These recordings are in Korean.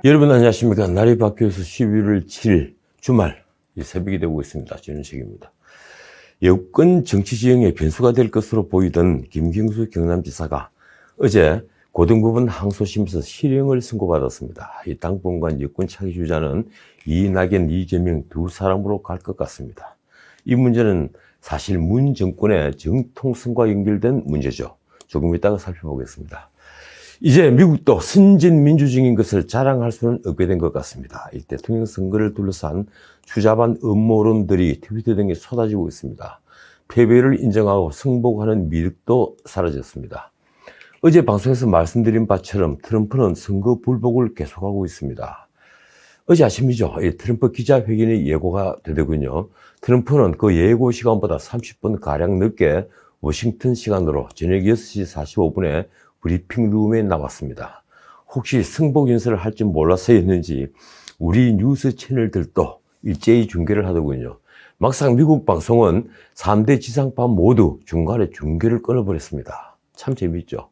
여러분 안녕하십니까. 날이 바뀌어서 11월 7일 주말 새벽이 되고 있습니다. 전현식입니다. 여권 정치 지형의 변수가 될 것으로 보이던 김경수 경남지사가 어제 고등법원 항소심에서 실형을 선고받았습니다. 이 당분간 여권 차기 주자는 이낙연, 이재명 두 사람으로 갈 것 같습니다. 이 문제는 사실 문 정권의 정통성과 연결된 문제죠. 조금 이따가 살펴보겠습니다. 이제 미국도 선진 민주주의인 것을 자랑할 수는 없게 된 것 같습니다. 이 대통령 선거를 둘러싼 추잡한 음모론들이 트위터 등에 쏟아지고 있습니다. 패배를 인정하고 승복하는 미덕도 사라졌습니다. 어제 방송에서 말씀드린 바처럼 트럼프는 선거 불복을 계속하고 있습니다. 어제 아침이죠. 트럼프 기자회견이 예고가 되더군요. 트럼프는 그 예고 시간보다 30분 늦게 워싱턴 시간으로 저녁 6시 45분에 브리핑룸에 나왔습니다. 혹시 승복 연설을 할 줄 몰라서였는지 우리 뉴스 채널들도 일제히 중계를 하더군요. 막상 미국 방송은 3대 지상파 모두 중간에 중계를 끊어버렸습니다. 참 재밌죠.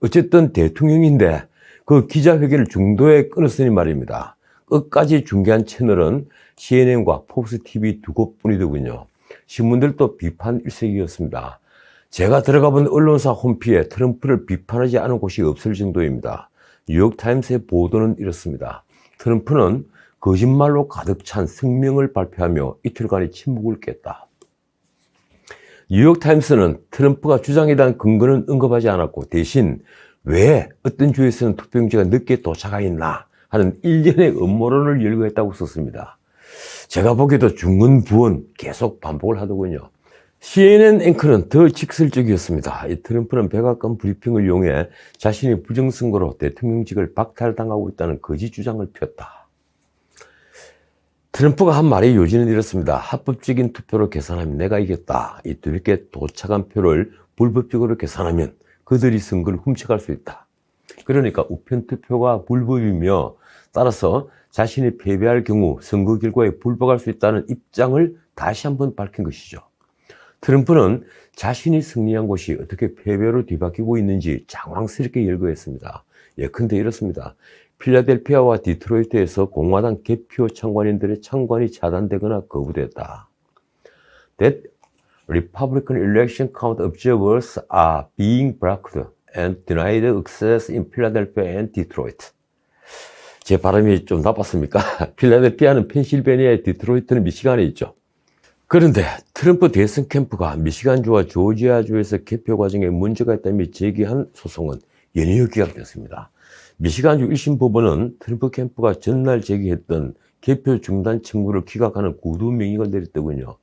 어쨌든 대통령인데 그 기자회견을 중도에 끊었으니 말입니다. 끝까지 중계한 채널은 CNN과 폭스TV 두 곳뿐이더군요. 신문들도 비판 일색이었습니다. 제가 들어가 본 언론사 홈피에 트럼프를 비판하지 않은 곳이 없을 정도입니다. 뉴욕타임스의 보도는 이렇습니다. 트럼프는 거짓말로 가득 찬 성명을 발표하며 이틀간의 침묵을 깼다. 뉴욕타임스는 트럼프가 주장에 대한 근거는 언급하지 않았고 대신 왜 어떤 주에서는 투표용지가 늦게 도착하였나 하는 일련의 음모론을 열거했다고 썼습니다. 제가 보기에도 중언부언 계속 반복을 하더군요. CNN 앵커는 더 직설적이었습니다. 트럼프는 백악관 브리핑을 이용해 자신이 부정선거로 대통령직을 박탈당하고 있다는 거짓 주장을 폈다. 트럼프가 한 말의 요지는 이렇습니다. 합법적인 투표로 계산하면 내가 이겼다. 이렇게 도착한 표를 불법적으로 계산하면 그들이 선거를 훔쳐갈 수 있다. 그러니까 우편 투표가 불법이며 따라서 자신이 패배할 경우 선거 결과에 불복할 수 있다는 입장을 다시 한번 밝힌 것이죠. 트럼프는 자신이 승리한 곳이 어떻게 패배로 뒤바뀌고 있는지 장황스럽게 열거했습니다. 예컨대 이렇습니다. 필라델피아와 디트로이트에서 공화당 개표 참관인들의 참관이 차단되거나 거부됐다. That Republican election count observers are being blocked and denied access in Philadelphia and Detroit. 제 발음이 좀 나빴습니까? 필라델피아는 펜실베니아에, 디트로이트는 미시간에 있죠. 그런데 트럼프 대선 캠프가 미시간주와 조지아주에서 개표 과정에 문제가 있다며 제기한 소송은 연이어 기각됐습니다. 미시간주 1심 법원은 트럼프 캠프가 전날 제기했던 개표 중단 청구를 기각하는 구두 명령을 내렸더군요.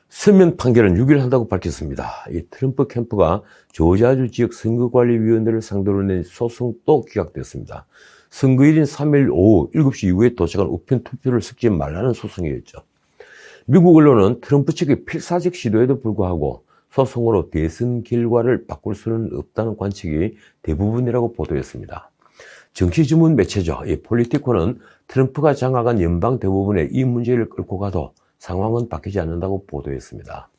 서면 판결은 6일 한다고 밝혔습니다. 이 트럼프 캠프가 조지아주 지역 선거관리위원회를 상대로 낸 소송도 기각됐습니다. 선거일인 3일 오후 7시 이후에 도착한 우편 투표를 섞지 말라는 소송이었죠. 미국 언론은 트럼프 측의 필사적 시도에도 불구하고 소송으로 대선 결과를 바꿀 수는 없다는 관측이 대부분이라고 보도했습니다. 정치 전문 매체죠. 이 폴리티코는 트럼프가 장악한 연방 대법원에 이 문제를 끌고 가도 상황은 바뀌지 않는다고 보도했습니다.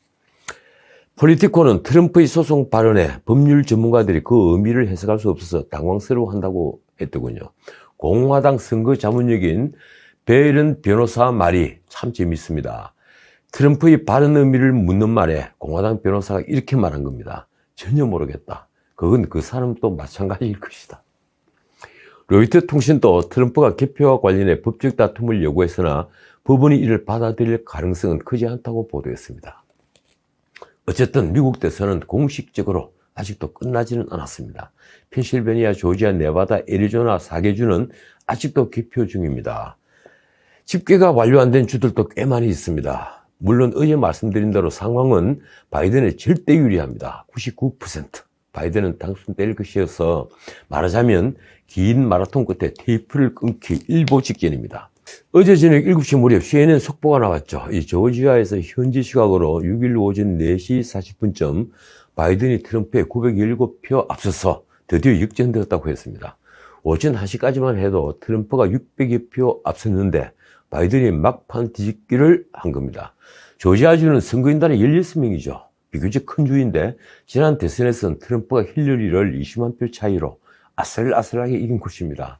폴리티코는 트럼프의 소송 발언에 법률 전문가들이 그 의미를 해석할 수 없어서 당황스러워한다고 했더군요. 공화당 선거 자문역인 베일은 변호사 말이 참 재밌습니다. 트럼프의 발언 의미를 묻는 말에 공화당 변호사가 이렇게 말한 겁니다. 전혀 모르겠다. 그건 그 사람도 마찬가지일 것이다. 로이터 통신도 트럼프가 개표와 관련해 법적 다툼을 요구했으나 법원이 이를 받아들일 가능성은 크지 않다고 보도했습니다. 어쨌든 미국 대선은 공식적으로 아직도 끝나지는 않았습니다. 펜실베니아, 조지아, 네바다, 애리조나 4개 주는 아직도 개표 중입니다. 집계가 완료 안 된 주들도 꽤 많이 있습니다. 물론 어제 말씀드린 대로 상황은 바이든에 절대 유리합니다. 99%. 바이든은 당선될 것이어서 말하자면 긴 마라톤 끝에 테이프를 끊기 일보 직전입니다. 어제 저녁 7시 무렵 CNN 속보가 나왔죠. 이 조지아에서 현지 시각으로 6일 오전 4시 40분쯤 바이든이 트럼프에 917표 앞서서 드디어 역전되었다고 했습니다. 오전 1시까지만 해도 트럼프가 600여 표 앞섰는데 바이든이 막판 뒤집기를 한 겁니다. 조지아주는 선거인단이 16명이죠. 비교적 큰 주인데 지난 대선에서는 트럼프가 힐러리를 20만 표 차이로 아슬아슬하게 이긴 곳입니다.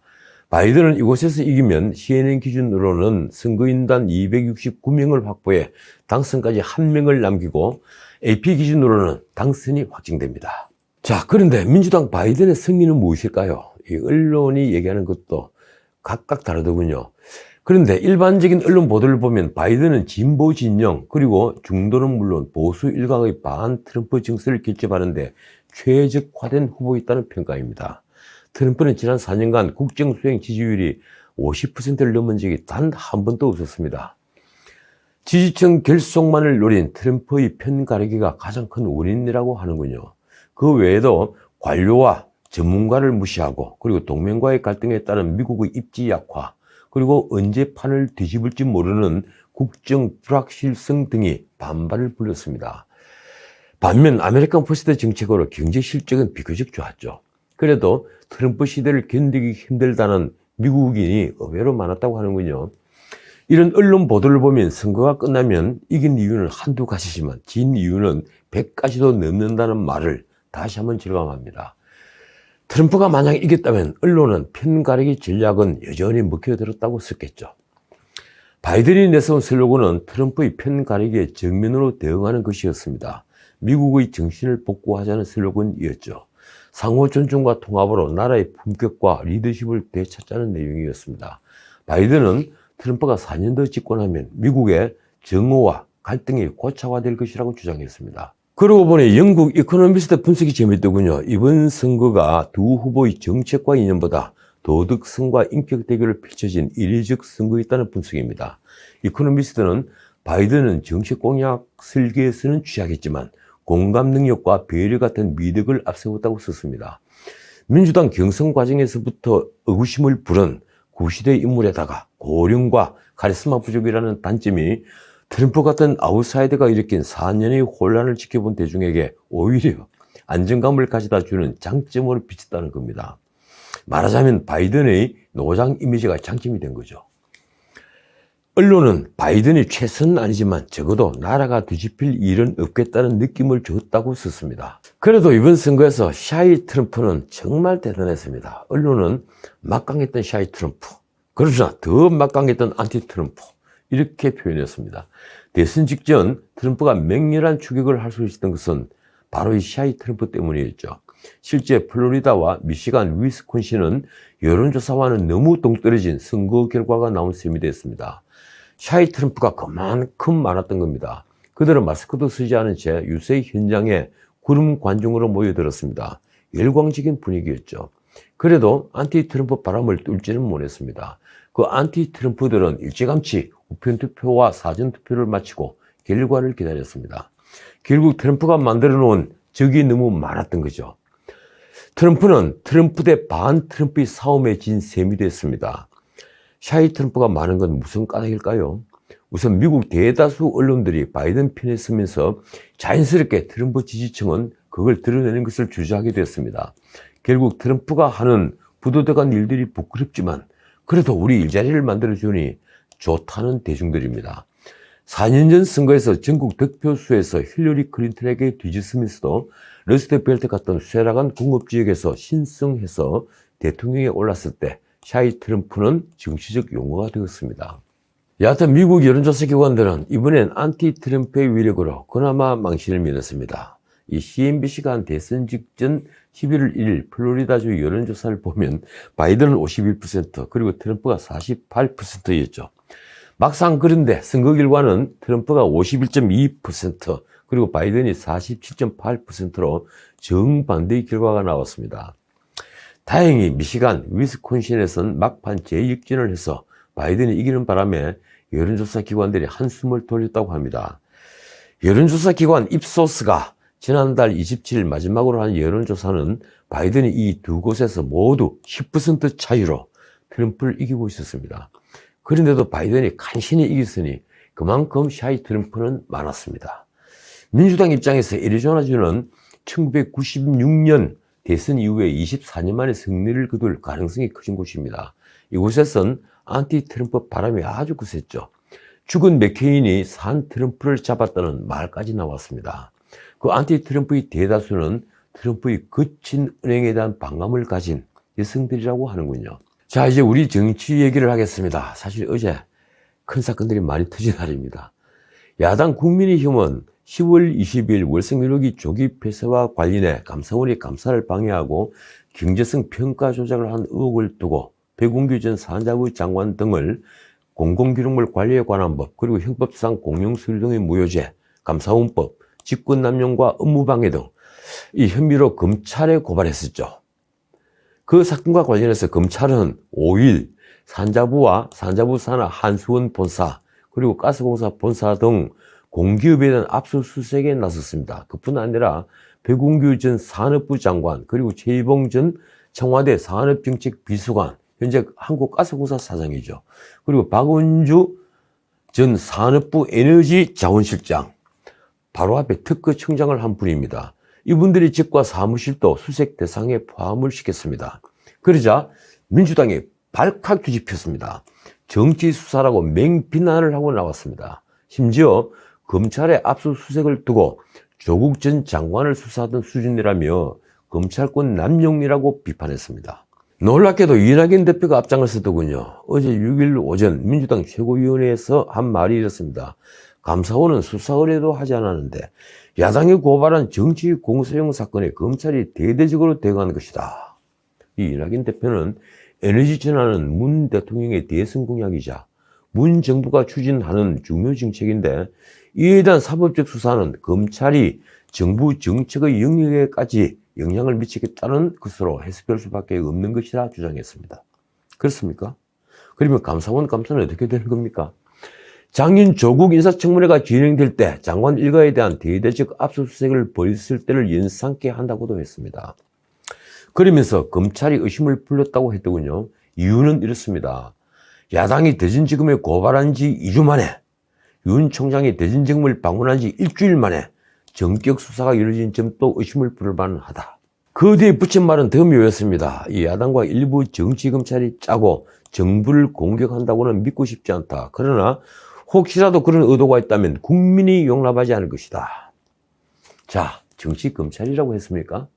바이든은 이곳에서 이기면 CNN 기준으로는 선거인단 269명을 확보해 당선까지 1명을 남기고 AP 기준으로는 당선이 확정됩니다. 자, 그런데 민주당 바이든의 승리는 무엇일까요? 이 언론이 얘기하는 것도 각각 다르더군요. 그런데 일반적인 언론 보도를 보면 바이든은 진보 진영 그리고 중도는 물론 보수 일각의 반 트럼프 정세를 결집하는데 최적화된 후보였다는 평가입니다. 트럼프는 지난 4년간 국정 수행 지지율이 50%를 넘은 적이 단 한 번도 없었습니다. 지지층 결속만을 노린 트럼프의 편 가르기가 가장 큰 원인이라고 하는군요. 그 외에도 관료와 전문가를 무시하고 그리고 동맹과의 갈등에 따른 미국의 입지 약화 그리고 언제 판을 뒤집을지 모르는 국정 불확실성 등이 반발을 불렀습니다. 반면 아메리칸 퍼스트 정책으로 경제 실적은 비교적 좋았죠. 그래도 트럼프 시대를 견디기 힘들다는 미국인이 의외로 많았다고 하는군요. 이런 언론 보도를 보면 선거가 끝나면 이긴 이유는 한두 가지지만 진 이유는 100가지도 넘는다는 말을 다시 한번 절감합니다. 트럼프가 만약 이겼다면 언론은 편가르기 전략은 여전히 먹혀들었다고 썼겠죠. 바이든이 내세운 슬로건은 트럼프의 편가르기에 정면으로 대응하는 것이었습니다. 미국의 정신을 복구하자는 슬로건이었죠. 상호 존중과 통합으로 나라의 품격과 리더십을 되찾자는 내용이었습니다. 바이든은 트럼프가 4년 더 집권하면 미국의 정오와 갈등이 고착화될 것이라고 주장했습니다. 그러고 보니 영국 이코노미스트 분석이 재밌더군요. 이번 선거가 두 후보의 정책과 이념보다 도덕성과 인격 대결을 펼쳐진 이례적 선거였다는 분석입니다. 이코노미스트는 바이든은 정책 공약 설계에서는 취약했지만 공감 능력과 배려 같은 미덕을 앞세웠다고 썼습니다. 민주당 경선 과정에서부터 의구심을 부른 구시대 인물에다가 고령과 카리스마 부족이라는 단점이 트럼프 같은 아웃사이더가 일으킨 4년의 혼란을 지켜본 대중에게 오히려 안정감을 가져다 주는 장점으로 비쳤다는 겁니다. 말하자면 바이든의 노장 이미지가 장점이 된 거죠. 언론은 바이든이 최선은 아니지만 적어도 나라가 뒤집힐 일은 없겠다는 느낌을 줬다고 썼습니다. 그래도 이번 선거에서 샤이 트럼프는 정말 대단했습니다. 언론은 막강했던 샤이 트럼프, 그러나 더 막강했던 안티 트럼프 이렇게 표현했습니다. 대선 직전 트럼프가 맹렬한 추격을 할 수 있었던 것은 바로 이 샤이 트럼프 때문이었죠. 실제 플로리다와 미시간, 위스콘신은 여론조사와는 너무 동떨어진 선거 결과가 나온 셈이 됐습니다. 샤이 트럼프가 그만큼 많았던 겁니다. 그들은 마스크도 쓰지 않은 채 유세 현장에 구름 관중으로 모여들었습니다. 열광적인 분위기였죠. 그래도 안티 트럼프 바람을 뚫지는 못했습니다. 그 안티 트럼프들은 일찌감치 우편 투표와 사전 투표를 마치고 결과를 기다렸습니다. 결국 트럼프가 만들어 놓은 적이 너무 많았던 거죠. 트럼프는 트럼프 대 반 트럼프의 싸움에 진 셈이 됐습니다. 샤이 트럼프가 많은 건 무슨 까닭일까요? 우선 미국 대다수 언론들이 바이든 편에 서면서 자연스럽게 트럼프 지지층은 그걸 드러내는 것을 주저하게 됐습니다. 결국 트럼프가 하는 부도덕한 일들이 부끄럽지만 그래도 우리 일자리를 만들어주니 좋다는 대중들입니다. 4년 전 선거에서 전국 득표수에서 힐러리 클린턴에게 뒤졌으면서도 러스트벨트 같은 쇠락한 공업지역에서 신성해서 대통령에 올랐을 때 샤이 트럼프는 정치적 용어가 되었습니다. 여하튼 미국 여론조사 기관들은 이번엔 안티 트럼프의 위력으로 그나마 망신을 면했습니다. 이 CNBC가 한 대선 직전 11월 1일 플로리다주 여론조사를 보면 바이든은 51% 그리고 트럼프가 48%였죠. 막상 그런데 선거 결과는 트럼프가 51.2% 그리고 바이든이 47.8%로 정반대의 결과가 나왔습니다. 다행히 미시간, 위스콘신에서는 막판 재역전을 해서 바이든이 이기는 바람에 여론조사 기관들이 한숨을 돌렸다고 합니다. 여론조사 기관 입소스가 지난달 27일 마지막으로 한 여론조사는 바이든이 이 두 곳에서 모두 10% 차이로 트럼프를 이기고 있었습니다. 그런데도 바이든이 간신히 이겼으니 그만큼 샤이 트럼프는 많았습니다. 민주당 입장에서 애리조나주는 1996년 대선 이후에 24년 만에 승리를 거둘 가능성이 커진 곳입니다. 이곳에선 안티 트럼프 바람이 아주 거셌죠. 죽은 맥케인이 산 트럼프를 잡았다는 말까지 나왔습니다. 그 안티 트럼프의 대다수는 트럼프의 거친 은행에 대한 반감을 가진 여성들이라고 하는군요. 자, 이제 우리 정치 얘기를 하겠습니다. 사실 어제 큰 사건들이 많이 터진 날입니다. 야당 국민의힘은 10월 20일 월성 1호기 조기 폐쇄와 관련해 감사원이 감사를 방해하고 경제성 평가 조작을 한 의혹을 두고 백운규 전 산자부 장관 등을 공공기록물 관리에 관한 법, 그리고 형법상 공용서류 등의 무효죄, 감사원법, 직권남용과 업무방해 등 이 혐의로 검찰에 고발했었죠. 그 사건과 관련해서 검찰은 5일 산자부와 산자부 산하 한수원 본사, 그리고 가스공사 본사 등 공기업에 대한 압수수색에 나섰습니다. 그뿐 아니라 백운규 전 산업부 장관, 그리고 최희봉 전 청와대 산업정책비서관, 현재 한국가스공사 사장이죠. 그리고 박원주 전 산업부 에너지자원실장, 바로 앞에 특허청장을 한 분입니다. 이분들의 집과 사무실도 수색 대상에 포함을 시켰습니다. 그러자 민주당이 발칵 뒤집혔습니다. 정치 수사라고 맹비난을 하고 나왔습니다. 심지어 검찰의 압수수색을 두고 조국 전 장관을 수사하던 수준이라며 검찰권 남용이라고 비판했습니다. 놀랍게도 이낙연 대표가 앞장을 서더군요. 어제 6일 오전 민주당 최고위원회에서 한 말이 이렇습니다. 감사원은 수사 의뢰도 하지 않았는데 야당이 고발한 정치 공소용 사건에 검찰이 대대적으로 대응한 것이다. 이 이낙연 대표는 에너지 전환은 문 대통령의 대선 공약이자 문 정부가 추진하는 중요 정책인데 이에 대한 사법적 수사는 검찰이 정부 정책의 영역에까지 영향을 미치겠다는 것으로 해석될 수밖에 없는 것이라 주장했습니다. 그렇습니까? 그러면 감사원 감사는 어떻게 되는 겁니까? 작년 조국 인사청문회가 진행될 때 장관 일가에 대한 대대적 압수수색을 벌였을 때를 연상케 한다고도 했습니다. 그러면서 검찰이 의심을 풀렸다고 했더군요. 이유는 이렇습니다. 야당이 대전지검에 고발한 지 2주 만에, 윤 총장이 대전지검을 방문한 지 일주일 만에 전격 수사가 이루어진 점도 의심을 풀을 만하다. 그 뒤에 붙인 말은 더 묘했습니다. 이 야당과 일부 정치검찰이 짜고 정부를 공격한다고는 믿고 싶지 않다. 그러나 혹시라도 그런 의도가 있다면 국민이 용납하지 않을 것이다. 자, 정치검찰이라고 했습니까?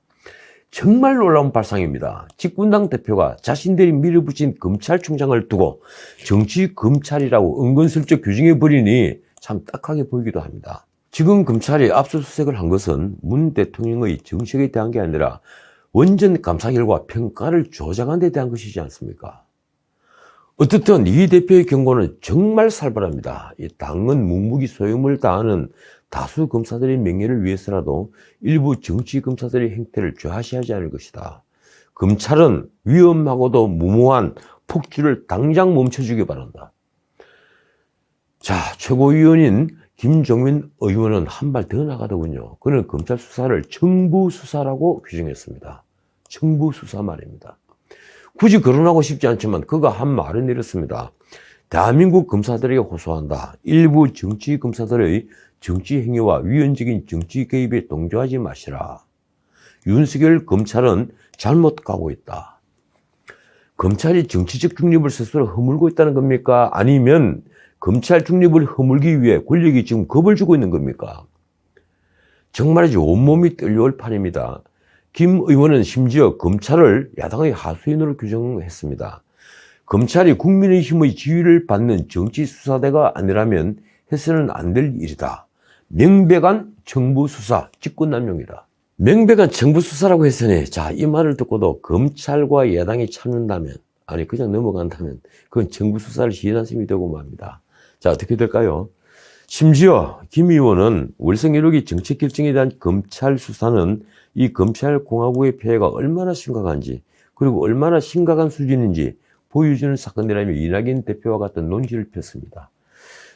정말 놀라운 발상입니다. 집권당 대표가 자신들이 밀어붙인 검찰총장을 두고 정치검찰이라고 은근슬쩍 규정해버리니 참 딱하게 보이기도 합니다. 지금 검찰이 압수수색을 한 것은 문 대통령의 정책에 대한 게 아니라 원전 감사 결과 평가를 조작한 데 대한 것이지 않습니까? 어떻든 이 대표의 경고는 정말 살벌합니다. 이 당은 묵묵히 소임을 다하는 다수 검사들의 명예를 위해서라도 일부 정치 검사들의 행태를 좌시하지 않을 것이다. 검찰은 위험하고도 무모한 폭주를 당장 멈춰주기 바란다. 자, 최고위원인 김종민 의원은 한 발 더 나가더군요. 그는 검찰 수사를 청부 수사라고 규정했습니다. 청부 수사 말입니다. 굳이 거론하고 싶지 않지만 그가 한 말은 이렇습니다. 대한민국 검사들에게 호소한다. 일부 정치 검사들의 정치 행위와 위헌적인 정치 개입에 동조하지 마시라. 윤석열 검찰은 잘못 가고 있다. 검찰이 정치적 중립을 스스로 허물고 있다는 겁니까? 아니면 검찰 중립을 허물기 위해 권력이 지금 겁을 주고 있는 겁니까? 정말이지 온몸이 떨려올 판입니다. 김 의원은 심지어 검찰을 야당의 하수인으로 규정했습니다. 검찰이 국민의힘의 지휘를 받는 정치수사대가 아니라면 해서는 안 될 일이다. 명백한 정부수사, 직권남용이다. 명백한 정부수사라고 했으니 자, 이 말을 듣고도 검찰과 야당이 참는다면, 아니 그냥 넘어간다면 그건 정부수사를 시인한 셈이 되고 맙니다. 자, 어떻게 될까요? 심지어 김 의원은 월성 1호기 정책 결정에 대한 검찰 수사는 이 검찰공화국의 폐해가 얼마나 심각한지, 그리고 얼마나 심각한 수준인지 보여주는 사건이라며 이낙연 대표와 같은 논지를 폈습니다.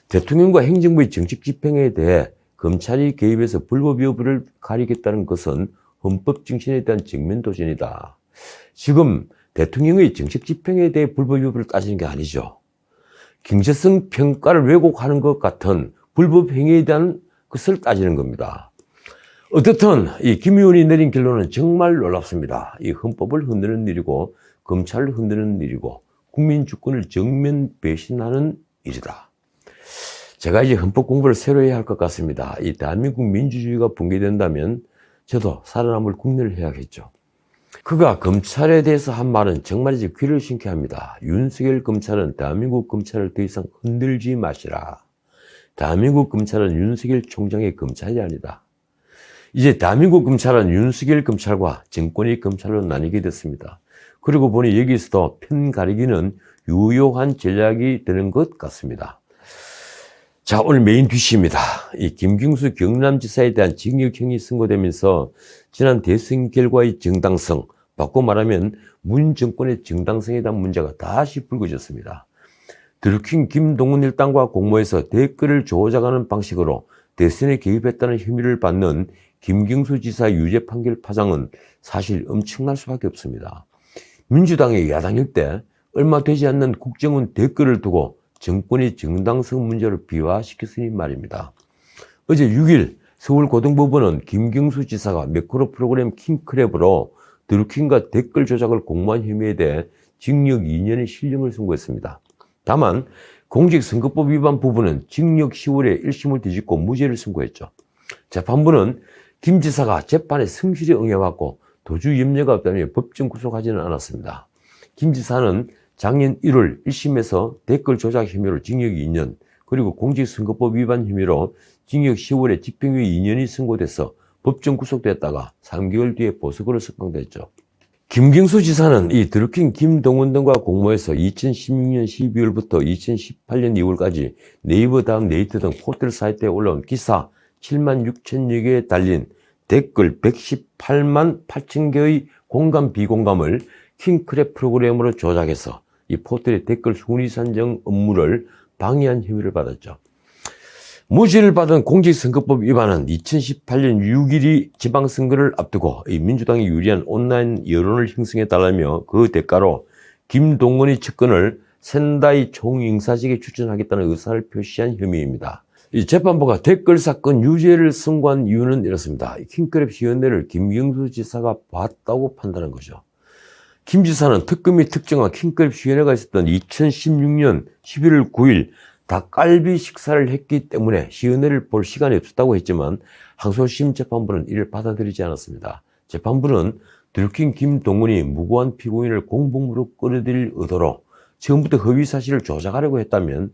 대통령과 행정부의 정책 집행에 대해 검찰이 개입해서 불법 여부를 가리겠다는 것은 헌법 정신에 대한 정면 도전이다. 지금 대통령의 정책 집행에 대해 불법 여부를 따지는 게 아니죠. 경제성 평가를 왜곡하는 것 같은 불법 행위에 대한 것을 따지는 겁니다. 어떻든 이 김 의원이 내린 결론은 정말 놀랍습니다. 이 헌법을 흔드는 일이고 검찰을 흔드는 일이고 국민 주권을 정면 배신하는 일이다. 제가 이제 헌법 공부를 새로 해야 할 것 같습니다. 이 대한민국 민주주의가 붕괴된다면 저도 살아남을 국리를 해야겠죠. 그가 검찰에 대해서 한 말은 정말이지 귀를 신게 합니다. 윤석열 검찰은 대한민국 검찰을 더 이상 흔들지 마시라. 대한민국 검찰은 윤석열 총장의 검찰이 아니다. 이제 대한민국 검찰은 윤석열 검찰과 정권의 검찰로 나뉘게 됐습니다. 그리고 보니 여기서도 편 가리기는 유효한 전략이 되는 것 같습니다. 자, 오늘 메인 뒷시입니다. 이 김경수 경남지사에 대한 징역형이 선고되면서 지난 대선 결과의 정당성, 바꿔 말하면 문 정권의 정당성에 대한 문제가 다시 불거졌습니다. 드루킹 김동훈 일당과 공모해서 댓글을 조작하는 방식으로 대선에 개입했다는 혐의를 받는 김경수 지사 유죄 판결 파장은 사실 엄청날 수밖에 없습니다. 민주당의 야당일 때 얼마 되지 않는 국정원 댓글을 두고 정권의 정당성 문제를 비화시켰으니 말입니다. 어제 6일 서울고등법원은 김경수 지사가 매크로 프로그램 킹크랩으로 드루킹과 댓글 조작을 공모한 혐의에 대해 징역 2년의 실형을 선고했습니다. 다만 공직선거법 위반 부분은 징역 10월에 1심을 뒤집고 무죄를 선고했죠. 재판부는 김 지사가 재판에 성실히 응해왔고 도주 염려가 없다며 법정 구속하지는 않았습니다. 김 지사는 작년 1월 1심에서 댓글 조작 혐의로 징역 2년, 그리고 공직선거법 위반 혐의로 징역 10월에 집행유예 2년이 선고돼서 법정 구속됐다가 3개월 뒤에 보석으로 석방됐죠. 김경수 지사는 이 드루킹 김동훈 등과 공모해서 2016년 12월부터 2018년 2월까지 네이버 다음 네이트 등 포털 사이트에 올라온 기사 7만 6천여 개에 달린 댓글 118만 8천 개의 공감 비공감을 킹크랩 프로그램으로 조작해서 이 포털의 댓글 순위 산정 업무를 방해한 혐의를 받았죠. 무죄를 받은 공직선거법 위반은 2018년 6일이 지방선거를 앞두고 이 민주당이 유리한 온라인 여론을 형성해달라며 그 대가로 김동훈의 측근을 센다이 총영사직에 추천하겠다는 의사를 표시한 혐의입니다. 이 재판부가 댓글 사건 유죄를 선고한 이유는 이렇습니다. 킹크랩 시연회를 김경수 지사가 봤다고 판단한 거죠. 김 지사는 특검이 특정한 킹크랩 시연회가 있었던 2016년 11월 9일 닭갈비 식사를 했기 때문에 시연회를 볼 시간이 없었다고 했지만 항소심 재판부는 이를 받아들이지 않았습니다. 재판부는 드루킹 김동훈이 무고한 피고인을 공복무로 끌어들일 의도로 처음부터 허위 사실을 조작하려고 했다면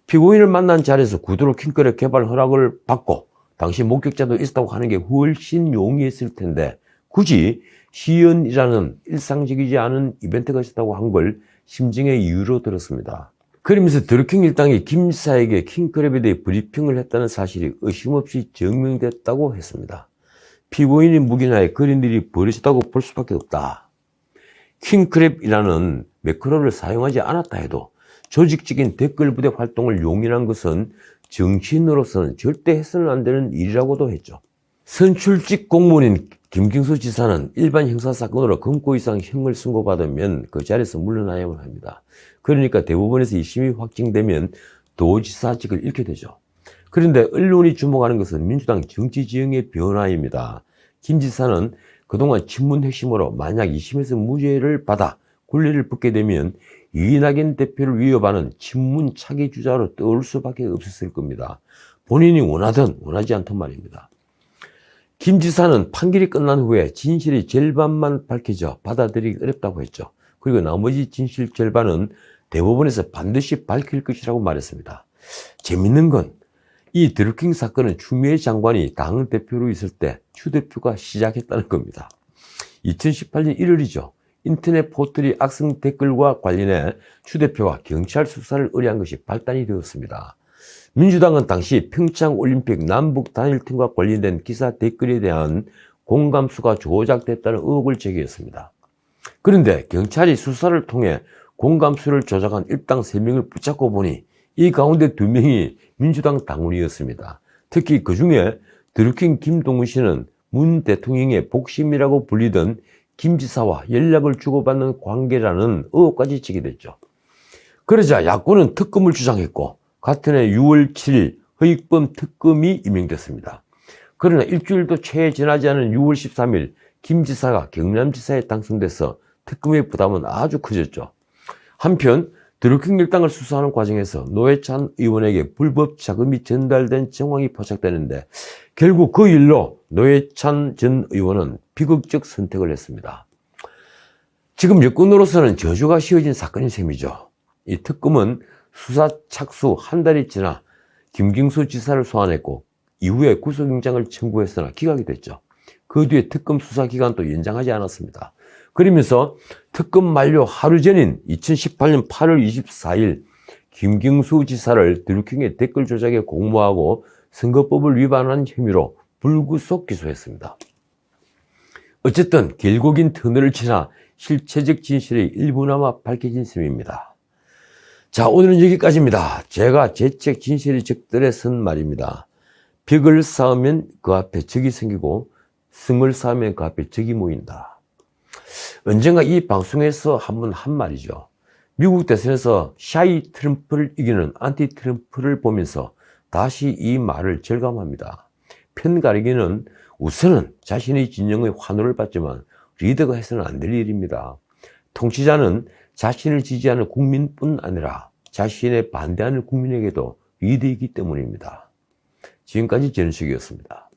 피고인을 만난 자리에서 구두로 킹크랩 개발 허락을 받고 당시 목격자도 있었다고 하는 게 훨씬 용이했을 텐데 굳이 시연이라는 일상적이지 않은 이벤트가 있었다고 한 걸 심증의 이유로 들었습니다. 그러면서 드루킹 일당이 김 지사에게 킹크랩에 대해 브리핑을 했다는 사실이 의심없이 증명됐다고 했습니다. 피고인이 묵인하에 그런 일이 벌어졌다고 볼 수밖에 없다. 킹크랩이라는 매크로를 사용하지 않았다 해도 조직적인 댓글 부대 활동을 용인한 것은 정치인으로서는 절대 해서는 안 되는 일이라고도 했죠. 선출직 공무원인 김경수 지사는 일반 형사사건으로 금고 이상 형을 선고받으면 그 자리에서 물러나야만 합니다. 그러니까 대법원에서 이 심이 확정되면 도지사직을 잃게 되죠. 그런데 언론이 주목하는 것은 민주당 정치지형의 변화입니다. 김 지사는 그동안 친문 핵심으로 만약 2심에서 무죄를 받아 굴레를 붙게 되면 이낙연 대표를 위협하는 친문 차기 주자로 떠올 수밖에 없었을 겁니다. 본인이 원하든 원하지 않든 말입니다. 김 지사는 판결이 끝난 후에 진실의 절반만 밝혀져 받아들이기 어렵다고 했죠. 그리고 나머지 진실 절반은 대법원에서 반드시 밝힐 것이라고 말했습니다. 재밌는 건 이 드루킹 사건은 추미애 장관이 당대표로 있을 때 추 대표가 시작했다는 겁니다. 2018년 1월이죠. 인터넷 포털이 악성 댓글과 관련해 추 대표가 경찰 수사를 의뢰한 것이 발단이 되었습니다. 민주당은 당시 평창올림픽 남북 단일팀과 관련된 기사 댓글에 대한 공감수가 조작됐다는 의혹을 제기했습니다. 그런데 경찰이 수사를 통해 공감수를 조작한 일당 3명을 붙잡고 보니 이 가운데 2명이 민주당 당원이었습니다. 특히 그 중에 드루킹 김동훈 씨는 문 대통령의 복심이라고 불리던 김 지사와 연락을 주고받는 관계라는 의혹까지 제기됐죠. 그러자 야권은 특검을 주장했고 같은 해 6월 7일 허익범 특검이 임명됐습니다. 그러나 일주일도 채 지나지 않은 6월 13일 김 지사가 경남지사에 당선돼서 특검의 부담은 아주 커졌죠. 한편 드루킹 일당을 수사하는 과정에서 노회찬 의원에게 불법 자금이 전달된 정황이 포착되는데 결국 그 일로 노회찬 전 의원은 비극적 선택을 했습니다. 지금 여권으로서는 저주가 씌워진 사건인 셈이죠. 이 특검은 수사 착수 한 달이 지나 김경수 지사를 소환했고 이후에 구속영장을 청구했으나 기각이 됐죠. 그 뒤에 특검 수사 기간도 연장하지 않았습니다. 그러면서 특검 만료 하루 전인 2018년 8월 24일 김경수 지사를 드루킹의 댓글 조작에 공모하고 선거법을 위반한 혐의로 불구속 기소했습니다. 어쨌든 길고 긴 터널을 지나 실체적 진실이 일부나마 밝혀진 셈입니다. 자, 오늘은 여기까지입니다. 제가 제 책 진실의 적들에 쓴 말입니다. 벽을 쌓으면 그 앞에 적이 생기고 성을 쌓으면 그 앞에 적이 모인다. 언젠가 이 방송에서 한번 한 말이죠. 미국 대선에서 샤이 트럼프를 이기는 안티 트럼프를 보면서 다시 이 말을 절감합니다. 편 가리기는 우선은 자신의 진영의 환호를 받지만 리더가 해서는 안 될 일입니다. 통치자는 자신을 지지하는 국민뿐 아니라 자신에 반대하는 국민에게도 리더이기 때문입니다. 지금까지 전식이었습니다.